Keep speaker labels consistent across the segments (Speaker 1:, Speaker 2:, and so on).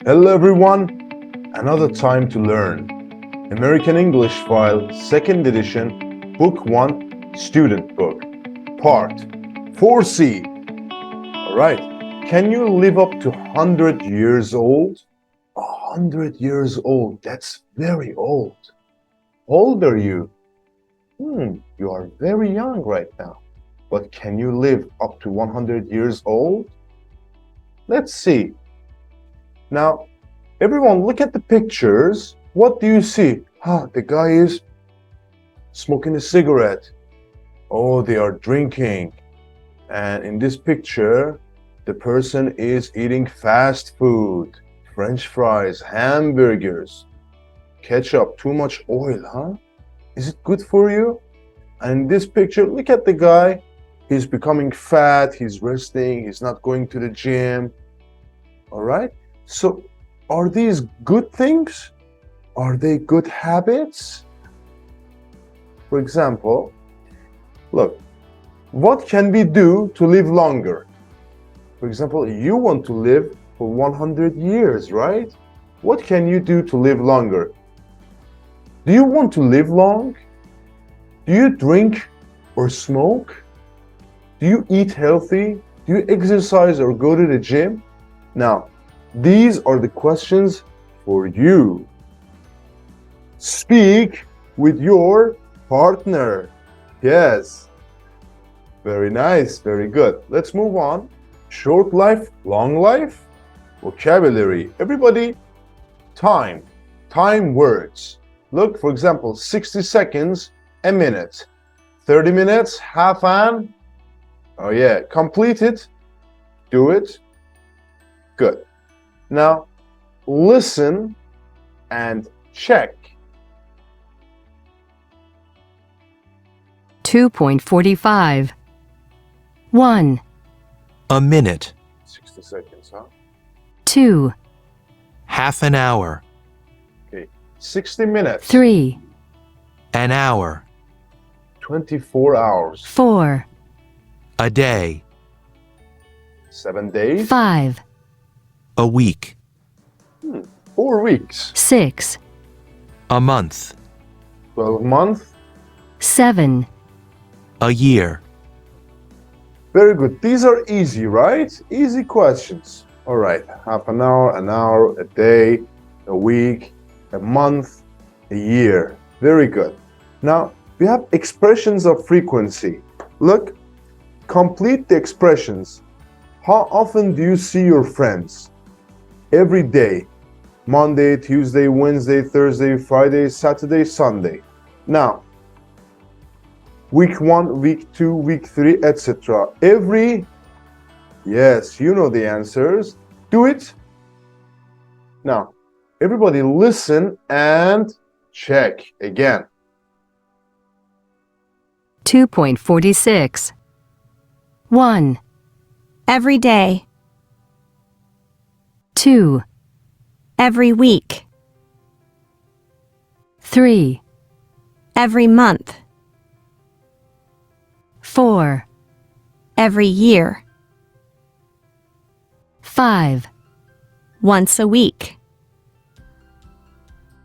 Speaker 1: Hello everyone, another time to learn. American English File, 2nd edition, Book 1, Student Book, Part 4C. Alright, can you live up to 100 years old? 100 years old, that's very old. How old are you? You are very young right now. But can you live up to 100 years old? Let's see. Now, everyone, look at the pictures. What do you see? The guy is smoking a cigarette. Oh, they are drinking. And in this picture, the person is eating fast food. French fries, hamburgers, ketchup, too much oil, Is it good for you? And in this picture, look at the guy. He's becoming fat, he's resting, he's not going to the gym. All right? So, are these good things? Are they good habits? For example, look, what can we do to live longer? For example, you want to live for 100 years, right? What can you do to live longer? Do you want to live long? Do you drink or smoke? Do you eat healthy? Do you exercise or go to the gym? Now, these are the questions for you. Speak with your partner. Yes. Very nice, very good. Let's move on. Short life, long life, vocabulary. Everybody, time. Time words. Look, for example, 60 seconds, a minute. 30 minutes, half an. Oh yeah, complete it. Do it. Good. Now, listen and check.
Speaker 2: 2.45. 1,
Speaker 3: A minute,
Speaker 1: 60 seconds,
Speaker 2: 2,
Speaker 3: half an hour,
Speaker 1: Okay. 60 minutes.
Speaker 2: 3,
Speaker 3: an hour,
Speaker 1: 24 hours.
Speaker 2: 4,
Speaker 3: a day,
Speaker 1: 7 days.
Speaker 2: 5,
Speaker 3: a week,
Speaker 1: 4 weeks.
Speaker 2: 6,
Speaker 3: a month,
Speaker 1: 12 months.
Speaker 2: 7,
Speaker 3: a year.
Speaker 1: Very good. These are easy, right? Easy questions. All right. Half an hour, a day, a week, a month, a year. Very good. Now, we have expressions of frequency. Look, complete the expressions. How often do you see your friends? Every day. Monday, Tuesday, Wednesday, Thursday, Friday, Saturday, Sunday. Now, week 1, week 2, week 3, etc. Every, yes, you know the answers. Do it. Now, everybody listen and check again.
Speaker 2: 2.46. 1,
Speaker 4: Every day.
Speaker 2: 2,
Speaker 4: Every week.
Speaker 2: 3,
Speaker 4: Every month.
Speaker 2: 4,
Speaker 4: Every year.
Speaker 2: 5,
Speaker 4: Once a week.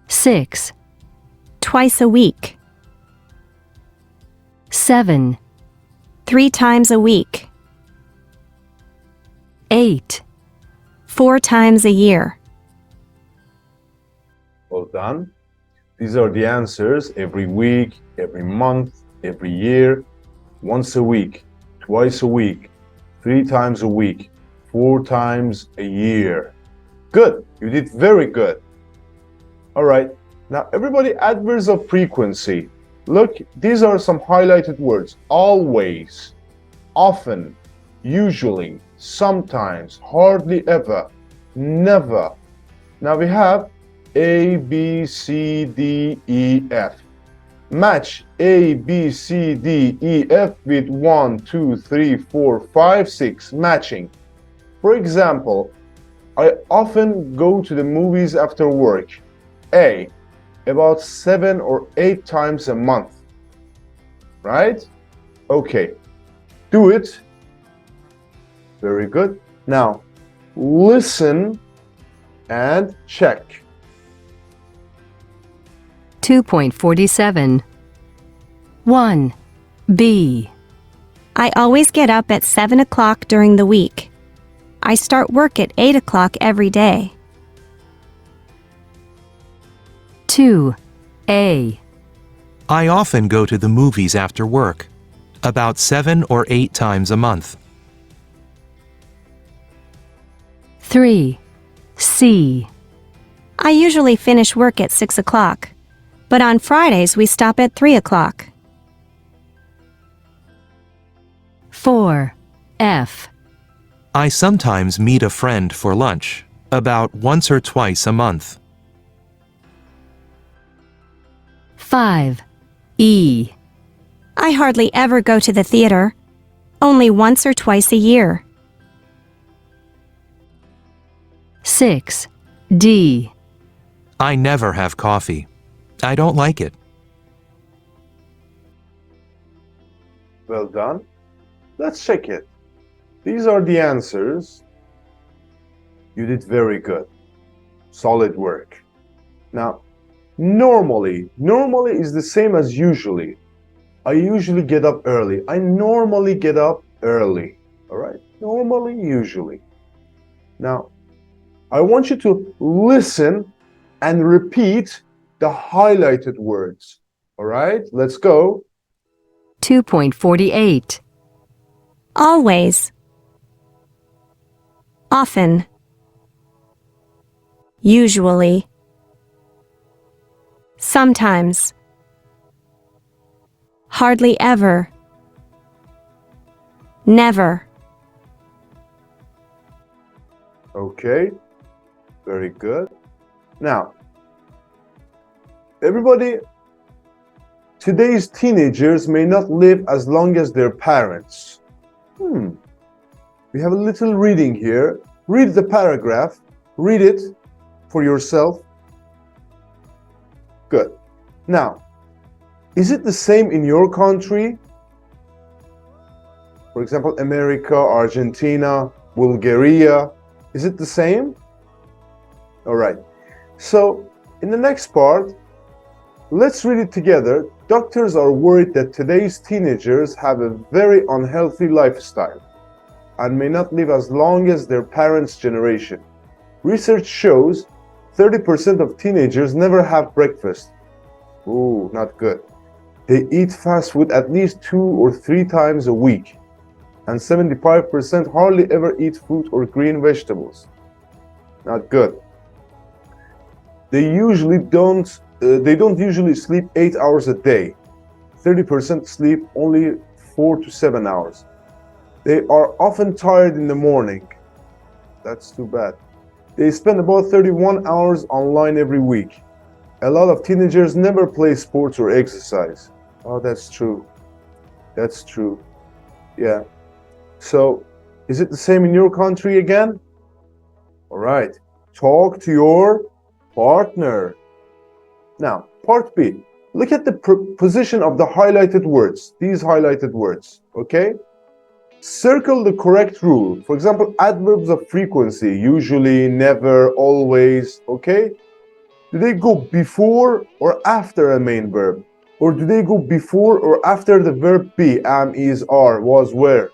Speaker 2: 6,
Speaker 4: Twice a week.
Speaker 2: 7,
Speaker 4: 3 times a week.
Speaker 2: 8,
Speaker 4: 4 times a year.
Speaker 1: Well done. These are the answers. Every week, every month, every year, once a week, twice a week, 3 times a week, 4 times a year. Good. You did very good. All right. Now, everybody, adverbs of frequency. Look, these are some highlighted words. Always, often, usually, sometimes, hardly ever, never. Now we have A, B, C, D, E, F. Match A, B, C, D, E, F with 1, 2, 3, 4, 5, 6. Matching. For example, I often go to the movies after work. A, about 7 or 8 times a month. Right? Okay. Do it. Very good. Now, listen and check.
Speaker 2: 2.47. 1. B.
Speaker 4: I always get up at 7 o'clock during the week. I start work at 8 o'clock every day.
Speaker 2: 2. A.
Speaker 3: I often go to the movies after work, about 7 or 8 times a month.
Speaker 2: 3. C.
Speaker 4: I usually finish work at 6 o'clock, but on Fridays we stop at 3 o'clock.
Speaker 2: 4. F.
Speaker 3: I sometimes meet a friend for lunch, about once or twice a month.
Speaker 2: 5. E.
Speaker 4: I hardly ever go to the theater, only once or twice a year.
Speaker 2: 6. D.
Speaker 3: I never have coffee. I don't like it.
Speaker 1: Well done. Let's check it. These are the answers. You did very good. Solid work. Now, normally is the same as usually. I usually get up early. I normally get up early. All right? Normally, usually. Now, I want you to listen and repeat the highlighted words. All right? Let's go.
Speaker 2: 2.48.
Speaker 4: Always. Often. Usually. Sometimes. Hardly ever. Never.
Speaker 1: Okay. Very good. Now, everybody, today's teenagers may not live as long as their parents. We have a little reading here. Read the paragraph. Read it for yourself. Good. Now, is it the same in your country? For example, America, Argentina, Bulgaria. Is it the same? All right. So, in the next part, let's read it together. Doctors are worried that today's teenagers have a very unhealthy lifestyle and may not live as long as their parents' generation. Research shows 30% of teenagers never have breakfast. Ooh, not good. They eat fast food at least 2 or 3 times a week. And 75% hardly ever eat fruit or green vegetables. Not good. They don't usually sleep 8 hours a day. 30% sleep only 4 to 7 hours. They are often tired in the morning. That's too bad. They spend about 31 hours online every week. A lot of teenagers never play sports or exercise. Oh, that's true. That's true. Yeah. So, is it the same in your country again? All right. Talk to your partner. Now, part B. Look at the position of the highlighted words. These highlighted words. Okay? Circle the correct rule. For example, adverbs of frequency. Usually, never, always. Okay? Do they go before or after a main verb? Or do they go before or after the verb be? Am, is, are, was, were.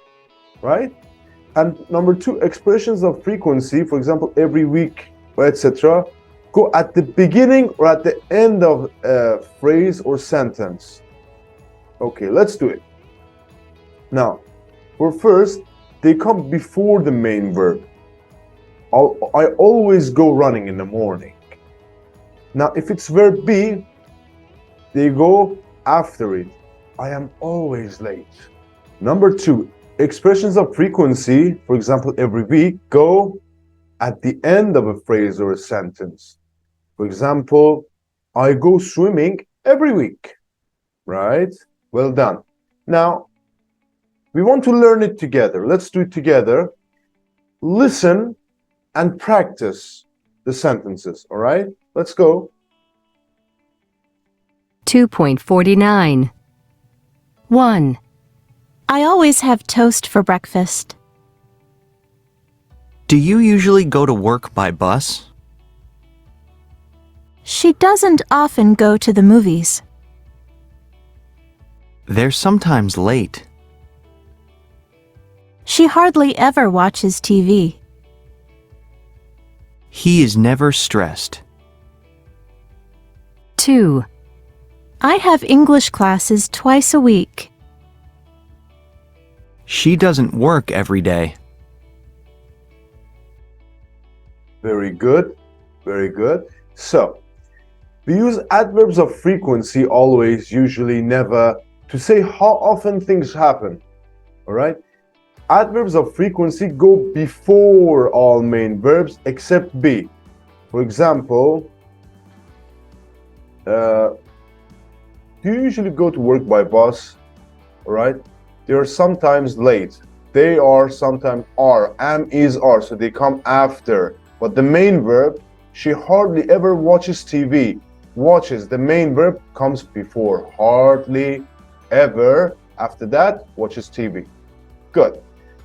Speaker 1: Right? And number 2, expressions of frequency, for example, every week, etc., go at the beginning or at the end of a phrase or sentence. Okay, let's do it. Now, for first, they come before the main verb. I always go running in the morning. Now, if it's verb be, they go after it. I am always late. Number 2, expressions of frequency, for example, every week, go at the end of a phrase or a sentence. For example, I go swimming every week. Right? Well done. Now, we want to learn it together. Let's do it together. Listen and practice the sentences. All right? Let's go.
Speaker 2: 2.49. 1.
Speaker 4: I always have toast for breakfast.
Speaker 5: Do you usually go to work by bus? She doesn't often go to the movies.
Speaker 6: They're sometimes late.
Speaker 5: She hardly ever watches TV.
Speaker 6: He is never stressed.
Speaker 2: 2,
Speaker 5: I have English classes twice a week.
Speaker 6: She doesn't work every day.
Speaker 1: Very good. Very good. So, we use adverbs of frequency, always, usually, never, to say how often things happen. All right? Adverbs of frequency go before all main verbs except be. For example, do you usually go to work by bus? All right? They are sometimes late. They are sometimes are. Am, is, are. So they come after. But the main verb, she hardly ever watches TV. Watches, the main verb comes before. Hardly ever. After that, watches TV. Good.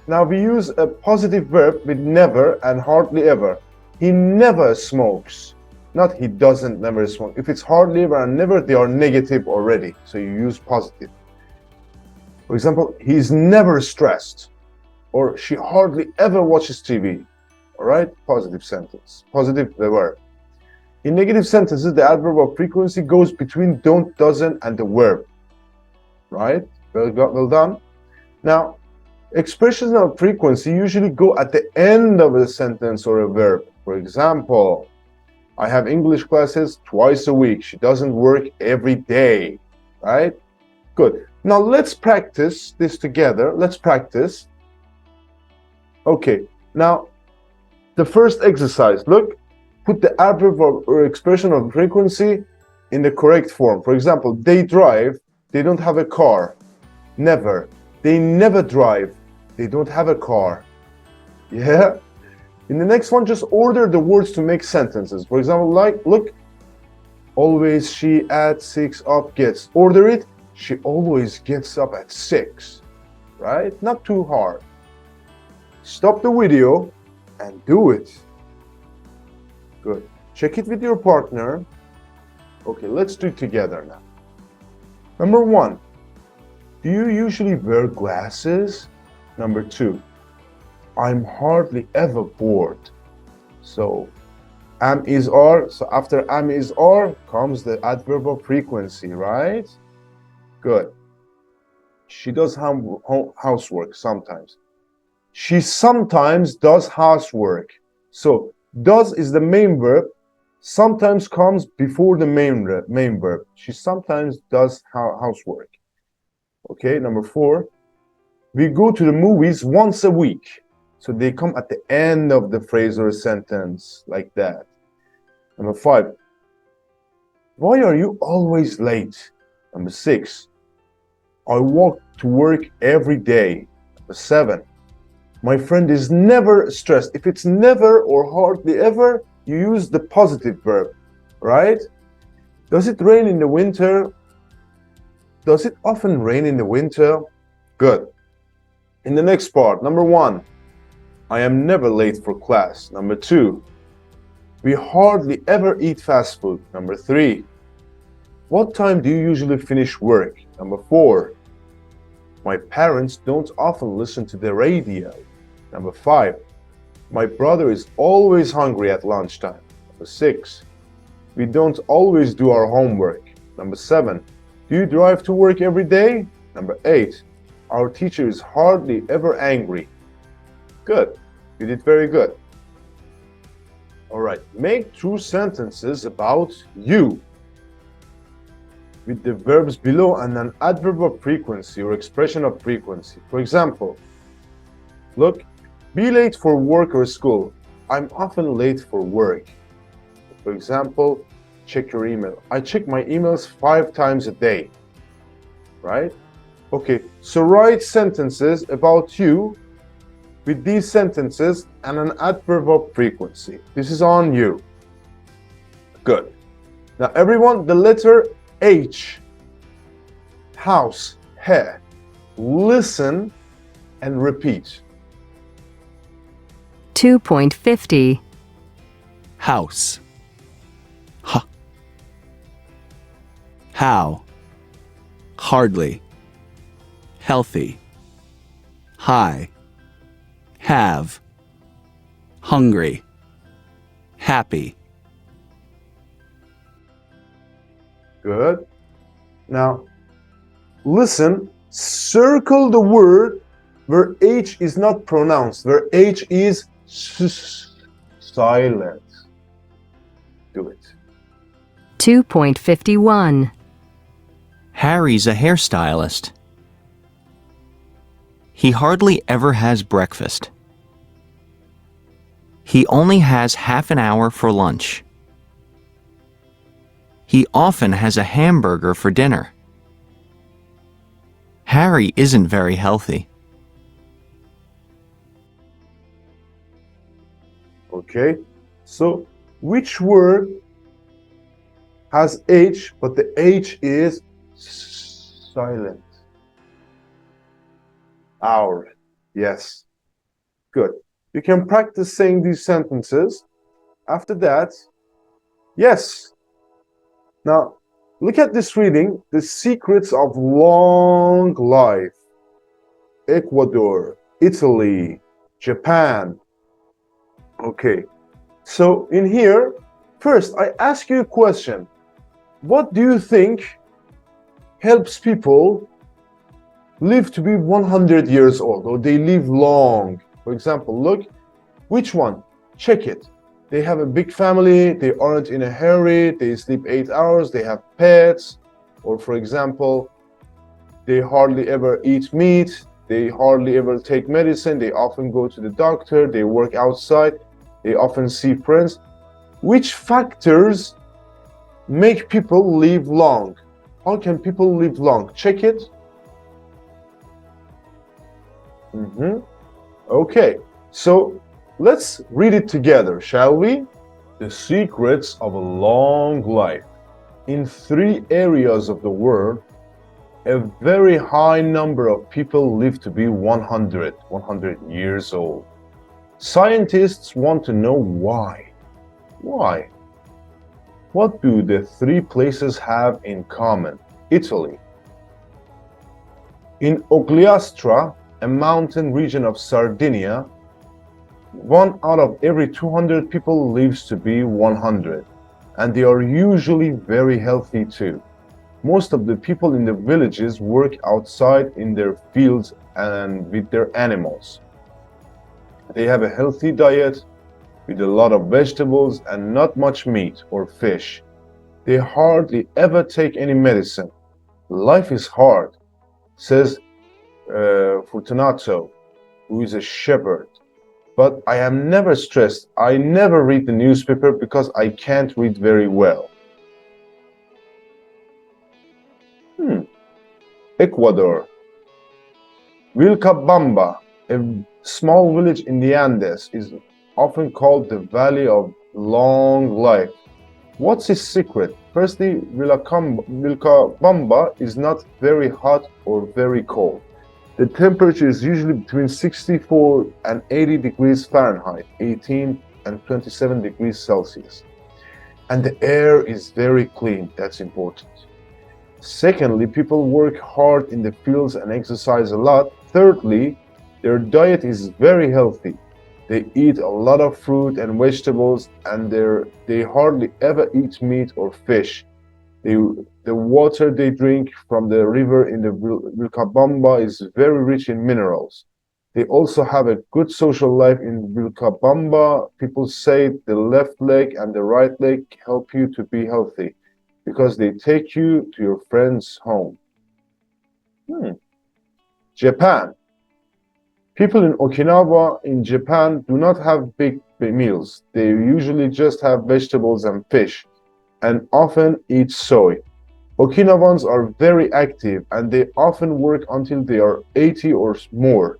Speaker 1: Now we use a positive verb with never and hardly ever. He never smokes. Not he doesn't never smoke. If it's hardly ever and never, they are negative already. So you use positive. For example, he's never stressed. Or she hardly ever watches TV. All right? Positive sentence. Positive verb. In negative sentences, the adverb of frequency goes between don't, doesn't, and the verb. Right? Well done. Now, expressions of frequency usually go at the end of a sentence or a verb. For example, I have English classes twice a week. She doesn't work every day. Right? Good. Now let's practice this together. Let's practice. Okay. Now, the first exercise. Look, put the adverb or expression of frequency in the correct form. For example, they drive. They don't have a car. Never. They never drive. They don't have a car. Yeah? In the next one, just order the words to make sentences. For example, like, look, always she at 6 up gets. Order it. She always gets up at 6. Right? Not too hard. Stop the video and do it. Good. Check it with your partner. Okay, let's do it together now. Number 1. Do you usually wear glasses? Number 2. I'm hardly ever bored. So, am, is, are. So after am, is, are comes the adverb of frequency, right? Good. She does housework sometimes. She sometimes does housework. So, does is the main verb. Sometimes comes before the main verb. She sometimes does housework. Okay, number 4. We go to the movies once a week. So they come at the end of the phrase or sentence, like that. Number 5. Why are you always late? Number 6. I walk to work every day. Number 7. My friend is never stressed. If it's never or hardly ever, you use the positive verb, right? Does it rain in the winter? Does it often rain in the winter? Good. In the next part, number 1, I am never late for class. Number 2, we hardly ever eat fast food. Number 3, what time do you usually finish work? Number 4, my parents don't often listen to the radio. Number 5, my brother is always hungry at lunchtime. Number 6, we don't always do our homework. Number 7, do you drive to work every day? Number 8, our teacher is hardly ever angry. Good. You did very good. All right. Make true sentences about you with the verbs below and an adverb of frequency or expression of frequency. For example, look, be late for work or school. I'm often late for work. For example, check your email. I check my emails 5 times a day. Right? Okay, so write sentences about you with these sentences and an adverb of frequency. This is on you. Good. Now everyone, the letter H. House, hair. Listen and repeat.
Speaker 2: 2.50.
Speaker 6: House. Ha. How? Hardly. Healthy. High. Have. Hungry. Happy.
Speaker 1: Good. Now, listen, circle the word where H is not pronounced, where H is silent. Do it.
Speaker 2: 2.51.
Speaker 6: Harry's a hairstylist. He hardly ever has breakfast. He only has half an hour for lunch. He often has a hamburger for dinner. Harry isn't very healthy.
Speaker 1: Okay, so which word has H, but the H is silent? Our. Yes. Good. You can practice saying these sentences. After that, yes. Now, look at this reading. The secrets of long life. Ecuador, Italy, Japan. Okay. So in here, first, I ask you a question. What do you think helps people live to be 100 years old, or they live long? For example, look, which one? Check it. They have a big family, they aren't in a hurry, they sleep 8 hours, they have pets, or for example, they hardly ever eat meat, they hardly ever take medicine, they often go to the doctor, they work outside, they often see friends. Which factors make people live long? How can people live long? Check it. Okay, so let's read it together, shall we? The secrets of a long life. In 3 areas of the world, a very high number of people live to be 100 years old. Scientists want to know why. Why? What do the 3 places have in common? Italy. In Ogliastra, a mountain region of Sardinia, 1 out of every 200 people lives to be 100, and they are usually very healthy too. Most of the people in the villages work outside in their fields and with their animals. They have a healthy diet with a lot of vegetables and not much meat or fish. They hardly ever take any medicine. Life is hard, says Fortunato, who is a shepherd. But I am never stressed. I never read the newspaper because I can't read very well. Ecuador. Vilcabamba, a small village in the Andes, is often called the Valley of Long Life. What's its secret? Firstly, Vilcabamba is not very hot or very cold. The temperature is usually between 64 and 80 degrees Fahrenheit, 18 and 27 degrees Celsius. And the air is very clean. That's important. Secondly, people work hard in the fields and exercise a lot. Thirdly, their diet is very healthy. They eat a lot of fruit and vegetables, and they hardly ever eat meat or fish. The water they drink from the river in the Vilcabamba is very rich in minerals. They also have a good social life in Vilcabamba. People say the left leg and the right leg help you to be healthy because they take you to your friend's home. Japan. People in Okinawa in Japan do not have big meals. They usually just have vegetables and fish, and often eat soy. Okinawans are very active and they often work until they are 80 or more,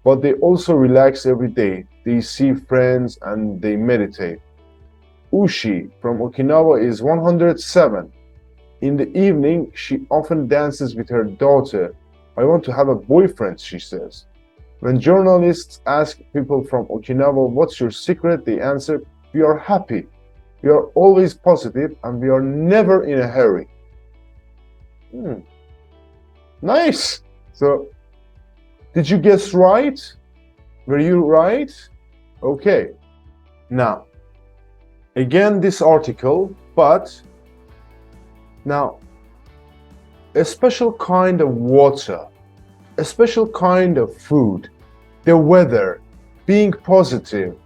Speaker 1: but they also relax every day. They see friends and they meditate. Ushi from Okinawa is 107. In the evening, she often dances with her daughter. I want to have a boyfriend, she says. When journalists ask people from Okinawa, what's your secret? They answer, we are happy. We are always positive and we are never in a hurry. Nice. So, did you guess right? Were you right? Okay. Now, again, this article, but now, a special kind of water, a special kind of food, the weather, being positive,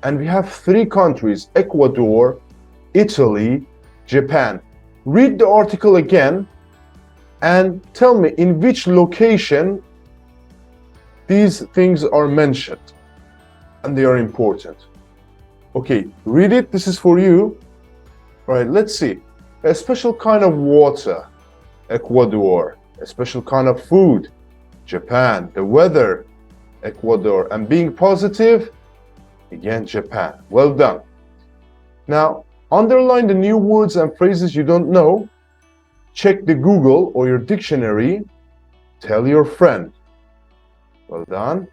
Speaker 1: and we have 3 countries, Ecuador, Italy, Japan. Read the article again and tell me in which location these things are mentioned and they are important. Okay, read it. This is for you. All right, let's see. A special kind of water, Ecuador. A special kind of food, Japan. The weather, Ecuador. And being positive, again, Japan. Well done. Now, underline the new words and phrases you don't know. Check the Google or your dictionary. Tell your friend. Well done.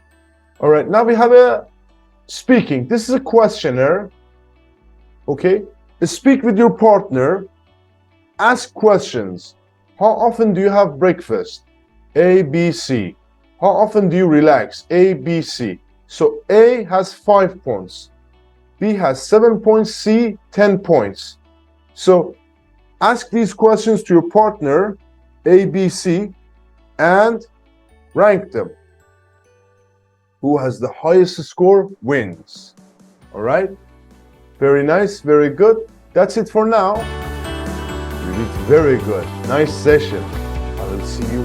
Speaker 1: All right, now we have a speaking. This is a questionnaire. Okay? Speak with your partner. Ask questions. How often do you have breakfast? A, B, C. How often do you relax? A, B, C. So A has 5 points. B has 7 points. C, 10 points. So ask these questions to your partner, A, B, C, and rank them. Who has the highest score wins. All right? Very nice, very good. That's it for now. You did very good. Nice session. I will see you